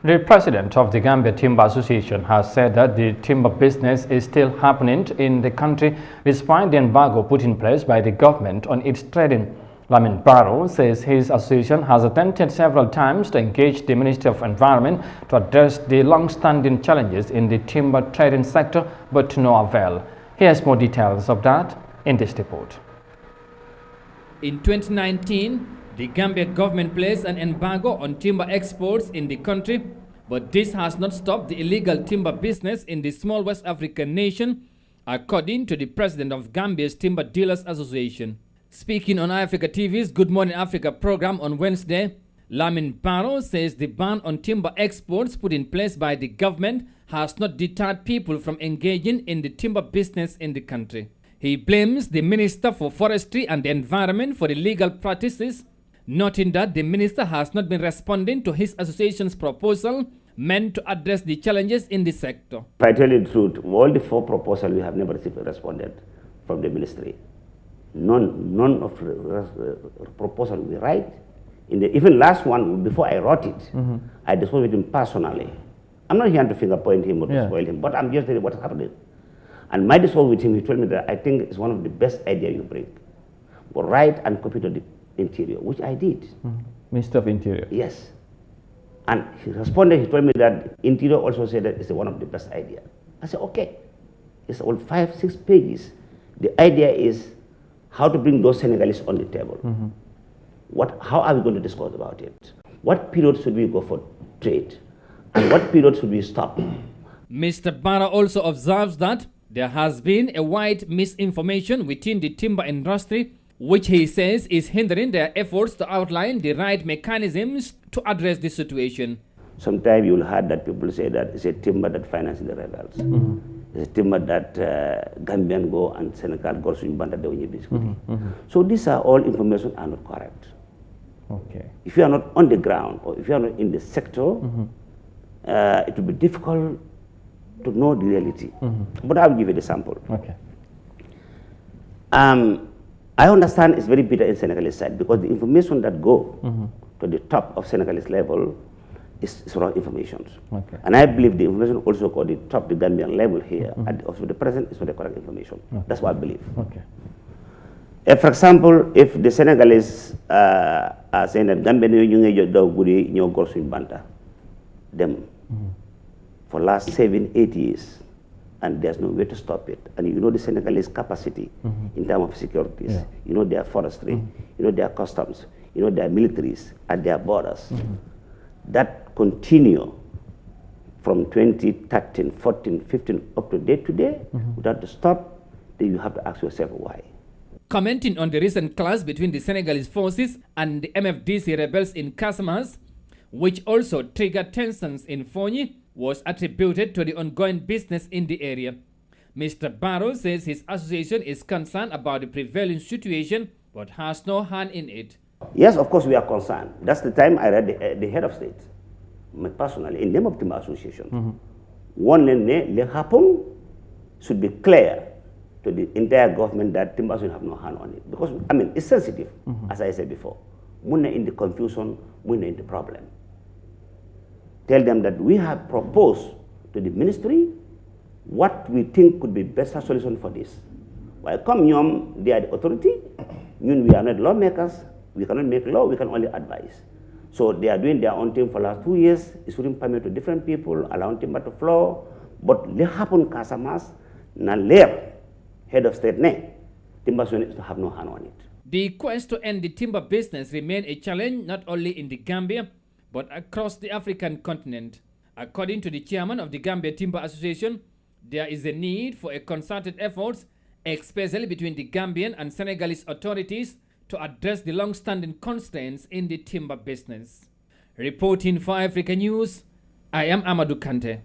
The president of the Gambia Timber Association has said that the timber business is still happening in the country despite the embargo put in place by the government on its trading. Lamin Barrow says his association has attempted several times to engage the Ministry of Environment to address the long-standing challenges in the timber trading sector, but to no avail. Here's more details of that in this report. In 2019, the Gambia government placed an embargo on timber exports in the country, but this has not stopped the illegal timber business in the small West African nation, according to the president of Gambia's Timber Dealers Association. Speaking on Eyeafrica TV's Good Morning Africa program on Wednesday, Lamin Barrow says the ban on timber exports put in place by the government has not deterred people from engaging in the timber business in the country. He blames the Minister for Forestry and the Environment for the legal practices, noting that the minister has not been responding to his association's proposal meant to address the challenges in the sector. If I tell you the truth, all the 4 proposals we have never received responded from the ministry. None of the proposal we write. Even last one, before I wrote it, I discussed with him personally. I'm not here to finger point him or to spoil him, but I'm just telling you what's happening. And my discussion with him, he told me that I think it's one of the best ideas you bring. But write and copy to the Interior, which I did. Minister of Interior? Yes. And he responded, he told me that Interior also said that it's one of the best ideas. I said, okay. It's all 5-6 pages. The idea is how to bring those Senegalese on the table. How are we going to discuss about it? What period should we go for trade? And what period should we stop? Mr. Barrow also observes that there has been a wide misinformation within the timber industry, which he says is hindering their efforts to outline the right mechanisms to address the situation. Sometimes you will hear that people say that it's a timber that finances the rebels. It's a timber that Gambian go and Senegal goes in Banda de So these are all information are not correct. Okay. If you are not on the ground or if you are not in the sector, it will be difficult to know the reality. But I'll give you the sample. Okay. I understand it's very bitter in Senegalese side because the information that go to the top of Senegalese level is wrong information. Okay. And I believe the information also go to the top the Gambian level here at the present is not the correct information. That's what I believe. Okay. If, for example, if the Senegalese are saying that Gambian them for last 7-8 years, and there's no way to stop it. And you know the Senegalese capacity in terms of securities, you know their forestry, you know their customs, you know their militaries at their borders. That continue from 2013, 14, 15 up to day without the stop, then you have to ask yourself why. Commenting on the recent clash between the Senegalese forces and the MFDC rebels in Casamance, which also triggered tensions in Fonyi, was attributed to the ongoing business in the area. Mr. Barrow says his association is concerned about the prevailing situation, but has no hand in it. Yes, of course we are concerned. That's the time I read the head of state, personally, in name of the association. One name, the happen should be clear to the entire government that Timber should have no hand on it. Because, I mean, it's sensitive, as I said before. We're in the confusion, we're in the problem. Tell them that we have proposed to the ministry what we think could be best solution for this. While come they are the authority, we are not lawmakers, we cannot make law, we can only advise. So they are doing their own thing for the last 2 years, issuing permit to different people, allowing timber to flow, but they happen Casamas, na layer, head of state timber to have no hand on it. The quest to end the timber business remains a challenge not only in the Gambia, but across the African continent. According to the chairman of the Gambia Timber Association, there is a need for a concerted effort, especially between the Gambian and Senegalese authorities, to address the long-standing constraints in the timber business. Reporting for Africa News, I am Amadou Kante.